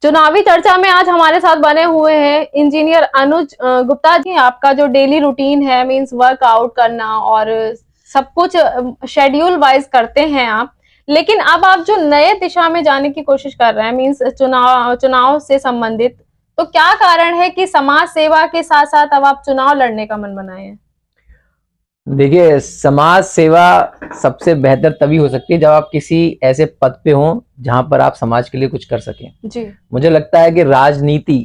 चुनावी चर्चा में आज हमारे साथ बने हुए हैं इंजीनियर अनुज गुप्ता जी। आपका जो डेली रूटीन है, मींस वर्कआउट करना और सब कुछ शेड्यूल वाइज करते हैं आप, लेकिन अब आप जो नए दिशा में जाने की कोशिश कर रहे हैं, मींस चुनाव से संबंधित, तो क्या कारण है कि समाज सेवा के साथ साथ अब आप चुनाव लड़ने का मन बनाए हैं? देखिए, समाज सेवा सबसे बेहतर तभी हो सकती है जब आप किसी ऐसे पद पे हों जहां पर आप समाज के लिए कुछ कर सकें। जी। मुझे लगता है कि राजनीति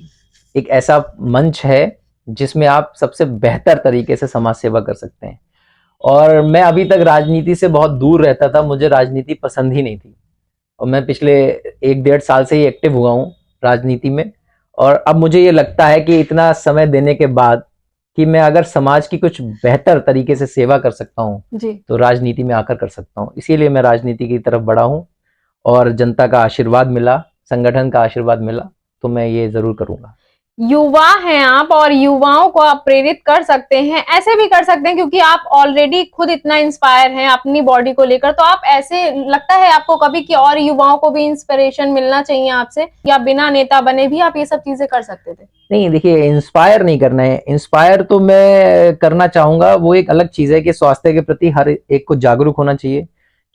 एक ऐसा मंच है जिसमें आप सबसे बेहतर तरीके से समाज सेवा कर सकते हैं। और मैं अभी तक राजनीति से बहुत दूर रहता था, मुझे राजनीति पसंद ही नहीं थी। और मैं पिछले 1-1.5 साल से ही एक्टिव हुआ हूँ राजनीति में। और अब मुझे ये लगता है कि इतना समय देने के बाद कि मैं अगर समाज की कुछ बेहतर तरीके से सेवा कर सकता हूँ तो राजनीति में आकर कर सकता हूँ। इसीलिए मैं राजनीति की तरफ बढ़ा हूँ और जनता का आशीर्वाद मिला, संगठन का आशीर्वाद मिला, तो मैं ये जरूर करूंगा। युवा हैं आप और युवाओं को आप प्रेरित कर सकते हैं, ऐसे भी कर सकते हैं क्योंकि आप ऑलरेडी खुद इतना इंस्पायर हैं अपनी बॉडी को लेकर। तो आप ऐसे लगता है आपको कभी कि और युवाओं को भी इंस्पिरेशन मिलना चाहिए आपसे, या बिना नेता बने भी आप ये सब चीजें कर सकते थे? नहीं, देखिए, इंस्पायर नहीं करना है। इंस्पायर तो मैं करना चाहूंगा, वो एक अलग चीज है कि स्वास्थ्य के प्रति हर एक को जागरूक होना चाहिए,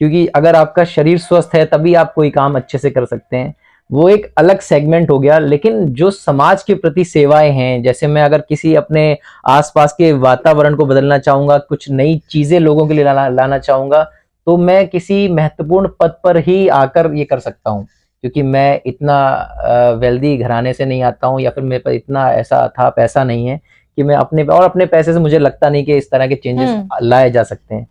क्योंकि अगर आपका शरीर स्वस्थ है तभी आप कोई काम अच्छे से कर सकते हैं। वो एक अलग सेगमेंट हो गया। लेकिन जो समाज के प्रति सेवाएं हैं, जैसे मैं अगर किसी अपने आसपास के वातावरण को बदलना चाहूंगा, कुछ नई चीजें लोगों के लिए लाना चाहूंगा, तो मैं किसी महत्वपूर्ण पद पर ही आकर ये कर सकता हूँ, क्योंकि मैं इतना वेल्दी घराने से नहीं आता हूँ, या फिर मेरे पास इतना ऐसा था पैसा नहीं है कि मैं अपने पैसे से मुझे लगता नहीं कि इस तरह के चेंजेस लाए जा सकते हैं।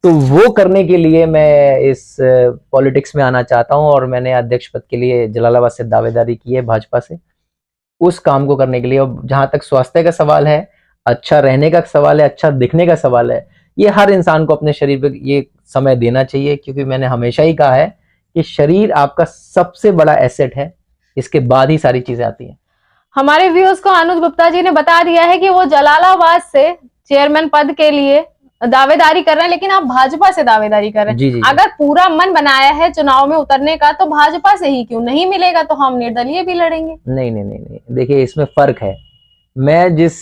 तो वो करने के लिए मैं इस पॉलिटिक्स में आना चाहता हूं, और मैंने अध्यक्ष पद के लिए जलालाबाद से दावेदारी की है भाजपा से, उस काम को करने के लिए। और जहां तक स्वास्थ्य का सवाल है, अच्छा रहने का सवाल है, अच्छा दिखने का सवाल है, ये हर इंसान को अपने शरीर पे ये समय देना चाहिए, क्योंकि मैंने हमेशा ही कहा है कि शरीर आपका सबसे बड़ा एसेट है, इसके बाद ही सारी चीजें आती हैं। हमारे व्यूअर्स को अनुज गुप्ता जी ने बता दिया है कि वो जलालाबाद से चेयरमैन पद के लिए दावेदारी कर रहे हैं, लेकिन आप भाजपा से दावेदारी कर रहे हैं। जी। अगर पूरा मन बनाया है चुनाव में उतरने का तो भाजपा से ही क्यों? नहीं मिलेगा तो हम निर्दलीय भी लड़ेंगे। नहीं, देखिए, इसमें फर्क है। मैं जिस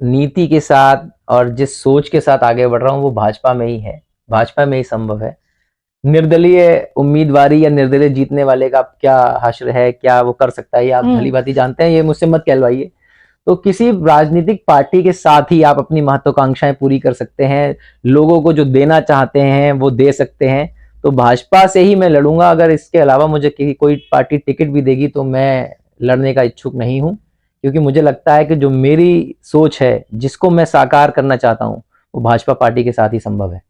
नीति के साथ और जिस सोच के साथ आगे बढ़ रहा हूँ वो भाजपा में ही है, भाजपा में ही संभव है। निर्दलीय उम्मीदवारी या निर्दलीय जीतने वाले का क्या हश्र है, क्या वो कर सकता है, ये आप भली भांति जानते हैं, ये मुझसे मत कहलवाइए। तो किसी राजनीतिक पार्टी के साथ ही आप अपनी महत्वाकांक्षाएं पूरी कर सकते हैं, लोगों को जो देना चाहते हैं वो दे सकते हैं। तो भाजपा से ही मैं लड़ूंगा। अगर इसके अलावा मुझे कोई पार्टी टिकट भी देगी तो मैं लड़ने का इच्छुक नहीं हूं, क्योंकि मुझे लगता है कि जो मेरी सोच है, जिसको मैं साकार करना चाहता हूं, वो भाजपा पार्टी के साथ ही संभव है।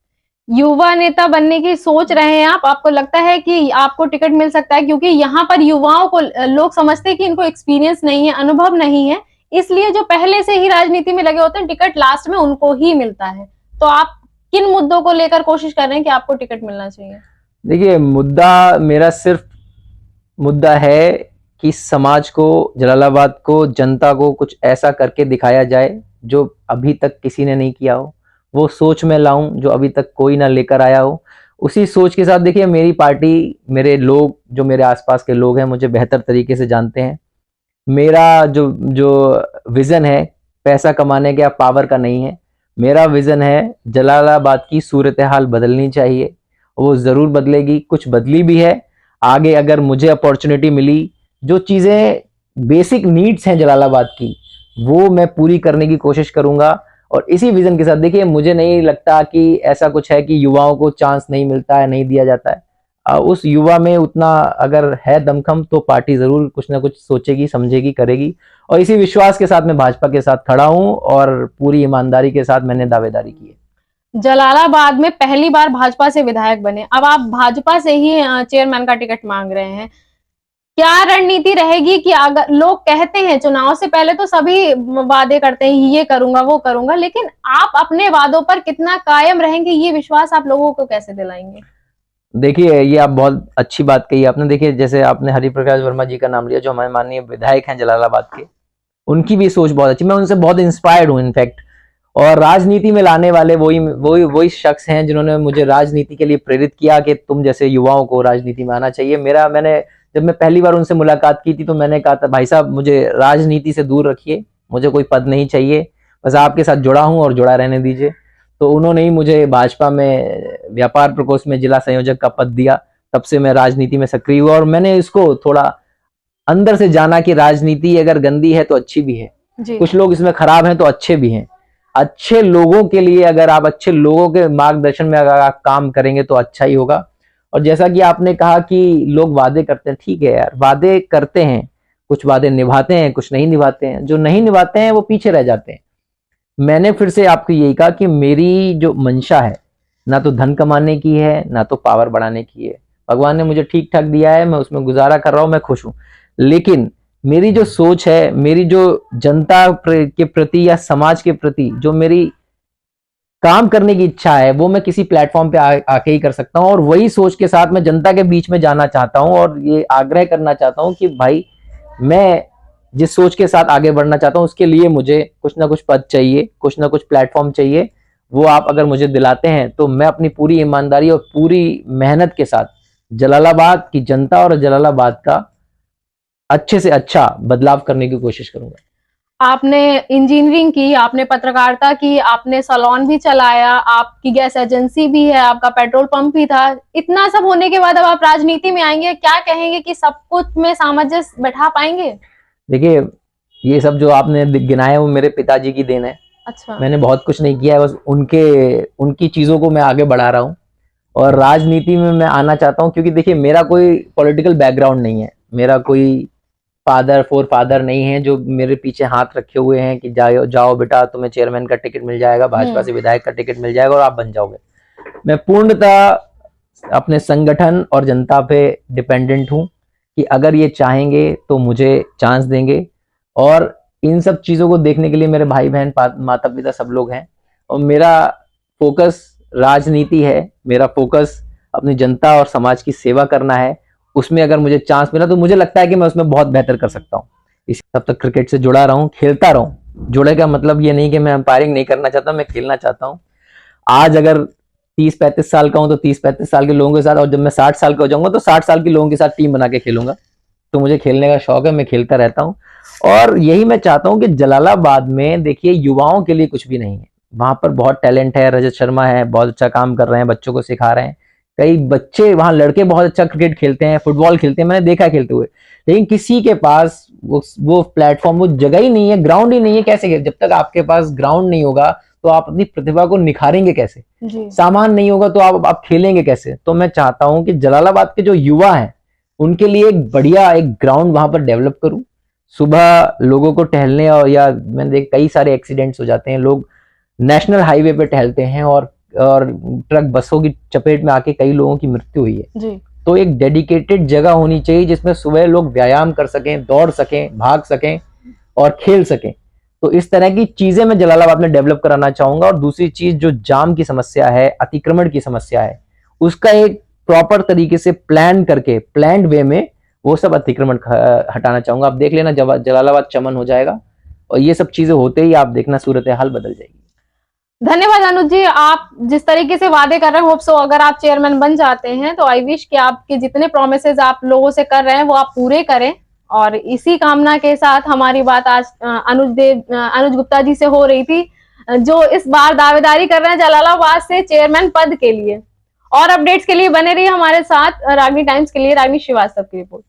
युवा नेता बनने की सोच रहे हैं आप, आपको लगता है कि आपको टिकट मिल सकता है? क्योंकि यहाँ पर युवाओं को लोग समझते हैं कि इनको एक्सपीरियंस नहीं है, अनुभव नहीं है, इसलिए जो पहले से ही राजनीति में लगे होते हैं टिकट लास्ट में उनको ही मिलता है। तो आप किन मुद्दों को लेकर कोशिश कर रहे हैं कि आपको टिकट मिलना चाहिए? देखिए, मुद्दा मेरा सिर्फ मुद्दा है कि समाज को, जलालाबाद को, जनता को कुछ ऐसा करके दिखाया जाए जो अभी तक किसी ने नहीं किया हो। वो सोच में लाऊं जो अभी तक कोई ना लेकर आया हो। उसी सोच के साथ, देखिए, मेरी पार्टी, मेरे लोग, जो मेरे आसपास के लोग हैं, मुझे बेहतर तरीके से जानते हैं। मेरा जो विजन है पैसा कमाने का या पावर का नहीं है। मेरा विजन है जलालाबाद की सूरत हाल बदलनी चाहिए, वो जरूर बदलेगी, कुछ बदली भी है। आगे अगर मुझे अपॉर्चुनिटी मिली, जो चीजें बेसिक नीड्स हैं जलालाबाद की, वो मैं पूरी करने की कोशिश करूंगा। और इसी विजन के साथ, देखिए, मुझे नहीं लगता कि ऐसा कुछ है कि युवाओं को चांस नहीं मिलता है, नहीं दिया जाता है। उस युवा में उतना अगर है दमखम तो पार्टी जरूर कुछ ना कुछ सोचेगी, समझेगी, करेगी। और इसी विश्वास के साथ मैं भाजपा के साथ खड़ा हूं और पूरी ईमानदारी के साथ मैंने दावेदारी की है। जलालाबाद में पहली बार भाजपा से विधायक बने, अब आप भाजपा से ही चेयरमैन का टिकट मांग रहे हैं। क्या रणनीति रहेगी कि अगर लोग कहते हैं चुनाव से पहले तो सभी वादे करते हैं, ये करूंगा वो करूंगा, लेकिन आप अपने वादों पर कितना कायम रहेंगे, ये विश्वास आप लोगों को कैसे दिलाएंगे? देखिए, ये आप बहुत अच्छी बात कही आपने। देखिए, जैसे आपने हरिप्रकाश वर्मा जी का नाम लिया, जो हमारे माननीय विधायक हैं जलालाबाद के, उनकी भी सोच बहुत अच्छी, मैं उनसे बहुत इंस्पायर्ड हूँ इनफैक्ट। और राजनीति में लाने वाले वही शख्स हैं जिन्होंने मुझे राजनीति के लिए प्रेरित किया कि तुम जैसे युवाओं को राजनीति में आना चाहिए। मैंने जब मैं पहली बार उनसे मुलाकात की थी तो मैंने कहा था भाई साहब मुझे राजनीति से दूर रखिए, मुझे कोई पद नहीं चाहिए, बस आपके साथ जुड़ा हूं और जुड़ा रहने दीजिए। तो उन्होंने ही मुझे भाजपा में व्यापार प्रकोष्ठ में जिला संयोजक का पद दिया। तब से मैं राजनीति में सक्रिय हुआ और मैंने इसको थोड़ा अंदर से जाना कि राजनीति अगर गंदी है तो अच्छी भी है, कुछ लोग इसमें खराब हैं तो अच्छे भी हैं। अच्छे लोगों के लिए अगर आप अच्छे लोगों के मार्गदर्शन में अगर आप काम करेंगे तो अच्छा ही होगा। और जैसा कि आपने कहा कि लोग वादे करते हैं, ठीक है यार, वादे करते हैं, कुछ वादे निभाते हैं, कुछ नहीं निभाते हैं। जो नहीं निभाते हैं वो पीछे रह जाते हैं। मैंने फिर से आपको यही कहा कि मेरी जो मंशा है ना तो धन कमाने की है ना तो पावर बढ़ाने की है। भगवान ने मुझे ठीक ठाक दिया है, मैं उसमें गुजारा कर रहा हूं, मैं खुश हूं। लेकिन मेरी जो सोच है, मेरी जो जनता के प्रति या समाज के प्रति जो मेरी काम करने की इच्छा है, वो मैं किसी प्लेटफॉर्म पे आके ही कर सकता हूं। और वही सोच के साथ मैं जनता के बीच में जाना चाहता हूं और ये आग्रह करना चाहता हूं कि भाई मैं जिस सोच के साथ आगे बढ़ना चाहता हूं उसके लिए मुझे कुछ ना कुछ पद चाहिए, कुछ ना कुछ प्लेटफॉर्म चाहिए। वो आप अगर मुझे दिलाते हैं तो मैं अपनी पूरी ईमानदारी और पूरी मेहनत के साथ जलालाबाद की जनता और जलालाबाद का अच्छे से अच्छा बदलाव करने की कोशिश करूंगा। आपने इंजीनियरिंग की, आपने पत्रकारिता की, आपने सैलून भी चलाया, आपकी गैस एजेंसी भी है, आपका पेट्रोल पंप भी था। इतना सब होने के बाद अब आप राजनीति में आएंगे, क्या कहेंगे कि सब कुछ में सामंजस्य बैठा पाएंगे? देखिए, ये सब जो आपने गिनाया है वो मेरे पिताजी की देन है। अच्छा। मैंने बहुत कुछ नहीं किया है, बस उनकी चीजों को मैं आगे बढ़ा रहा हूँ। और राजनीति में मैं आना चाहता हूँ क्योंकि देखिए मेरा कोई पॉलिटिकल बैकग्राउंड नहीं है, मेरा कोई फादर नहीं है जो मेरे पीछे हाथ रखे हुए हैं कि जाओ जाओ बेटा तुम्हें चेयरमैन का टिकट मिल जाएगा, भाजपा से विधायक का टिकट मिल जाएगा और आप बन जाओगे। मैं पूर्णतः अपने संगठन और जनता पे डिपेंडेंट हूँ कि अगर ये चाहेंगे तो मुझे चांस देंगे। और इन सब चीजों को देखने के लिए मेरे भाई बहन माता पिता सब लोग हैं। और मेरा फोकस राजनीति है, मेरा फोकस अपनी जनता और समाज की सेवा करना है। उसमें अगर मुझे चांस मिला तो मुझे लगता है कि मैं उसमें बहुत बेहतर कर सकता हूँ। इस तब तक क्रिकेट से जुड़ा रहूं, खेलता रहूं। जुड़े का मतलब ये नहीं कि मैं अंपायरिंग नहीं करना चाहता, मैं खेलना चाहता हूँ। आज अगर 30-35 साल का हूं तो 30-35 साल के लोगों के साथ, और जब मैं 60 साल का हो जाऊंगा तो 60 साल के लोगों के साथ टीम बना के खेलूंगा। तो मुझे खेलने का शौक है, मैं खेलता रहता हूँ। और यही मैं चाहता हूँ कि जलालाबाद में देखिए युवाओं के लिए कुछ भी नहीं है, वहां पर बहुत टैलेंट है। रजत शर्मा है, बहुत अच्छा काम कर रहे हैं, बच्चों को सिखा रहे हैं। कई बच्चे वहां, लड़के बहुत अच्छा क्रिकेट खेलते हैं, फुटबॉल खेलते हैं, मैंने देखा है खेलते हुए। लेकिन किसी के पास वो प्लेटफॉर्म, वो जगह ही नहीं है, ग्राउंड ही नहीं है। कैसे? जब तक आपके पास ग्राउंड नहीं होगा तो आप अपनी प्रतिभा को निखारेंगे कैसे? सामान नहीं होगा तो आप खेलेंगे कैसे? तो मैं चाहता हूं कि जलालाबाद के जो युवा हैं उनके लिए एक बढ़िया एक ग्राउंड वहां पर डेवलप करूं। सुबह लोगों को टहलने, और या मैंने देख कई सारे एक्सीडेंट्स हो जाते हैं, लोग नेशनल हाईवे पे टहलते हैं और ट्रक बसों की चपेट में आके कई लोगों की मृत्यु हुई है जी। तो एक डेडिकेटेड जगह होनी चाहिए जिसमें सुबह लोग व्यायाम कर सकें, दौड़ सकें, भाग सकें और खेल सकें। तो इस तरह की चीजें मैं जलालाबाद में डेवलप कराना चाहूंगा। और दूसरी चीज, जो जाम की समस्या है, अतिक्रमण की समस्या है, उसका एक प्रॉपर तरीके से प्लान करके, प्लान्ड वे में वो सब अतिक्रमण हटाना चाहूंगा। आप देख लेना जलालाबाद चमन हो जाएगा, और ये सब चीजें होते ही आप देखना सूरत हाल बदल जाएगी। धन्यवाद अनुज जी, आप जिस तरीके से वादे कर रहे हैं, होप सो अगर आप चेयरमैन बन जाते हैं तो आई विश कि आपके जितने प्रोमिसेस आप लोगों से कर रहे हैं वो आप पूरे करें। और इसी कामना के साथ हमारी बात आज अनुज गुप्ता जी से हो रही थी, जो इस बार दावेदारी कर रहे हैं जलालाबाद से चेयरमैन पद के लिए। और अपडेट्स के लिए बने रहिए हमारे साथ। रागनी टाइम्स के लिए रागनी श्रीवास्तव की रिपोर्ट।